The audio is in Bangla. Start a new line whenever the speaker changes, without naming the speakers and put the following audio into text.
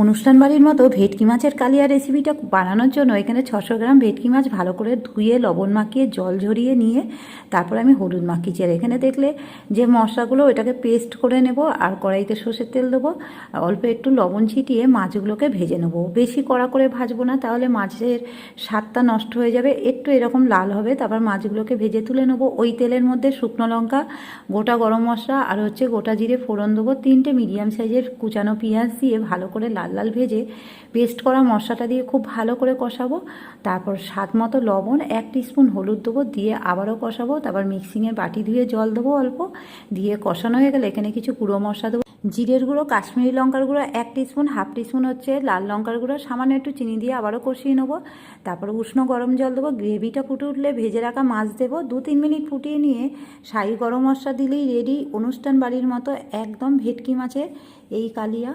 অনুষ্ঠান বাড়ির মতো ভেটকি মাছের কালিয়া রেসিপিটা বানানোর জন্য এখানে 600 গ্রাম ভেটকি মাছ ভালো করে ধুয়ে লবণ মাখিয়ে জল ঝরিয়ে নিয়ে তারপর আমি হলুদ মাখিয়েছি। আর এখানে দেখলে যে মশলাগুলো ওটাকে পেস্ট করে নেব, আর কড়াইতে সর্ষের তেল দেবো, অল্প একটু লবণ ছিটিয়ে মাছগুলোকে ভেজে নেব। বেশি কড়া করে ভাজবো না, তাহলে মাছের স্বাদটা নষ্ট হয়ে যাবে। একটু এরকম লাল হবে, তারপর মাছগুলোকে ভেজে তুলে নেবো। ওই তেলের মধ্যে শুকনো লঙ্কা, গোটা গরম মশলা আর গোটা জিরে ফোড়ন দেবো। 3টে মিডিয়াম সাইজের কুচানো পেঁয়াজ দিয়ে ভালো করে লাল লাল ভেজে পেস্ট করা মশলাটা দিয়ে খুব ভালো করে কষাবো। তারপর স্বাদ মতো লবণ, 1 টিস্পুন হলুদ দেবো, দিয়ে আবারও কষাবো। তারপর মিক্সিংয়ের বাটি ধুয়ে জল দেবো অল্প, দিয়ে কষানো হয়ে গেলে এখানে কিছু গুঁড়ো মশলা দেবো। জিরের গুঁড়ো, কাশ্মীরি লঙ্কার গুঁড়ো 1 টিস্পুন, 1/2 টিস্পুন লাল লঙ্কার গুঁড়ো, সামান্য একটু চিনি দিয়ে আবারও কষিয়ে নেবো। তারপর উষ্ণ গরম জল দেবো। গ্রেভিটা ফুটে উঠলে ভেজে রাখা মাছ দেবো। 2-3 মিনিট ফুটিয়ে নিয়ে শাহি গরম মশলা দিলেই রেডি অনুষ্ঠান বাড়ির মতো একদম ভেটকি মাছের এই কালিয়া।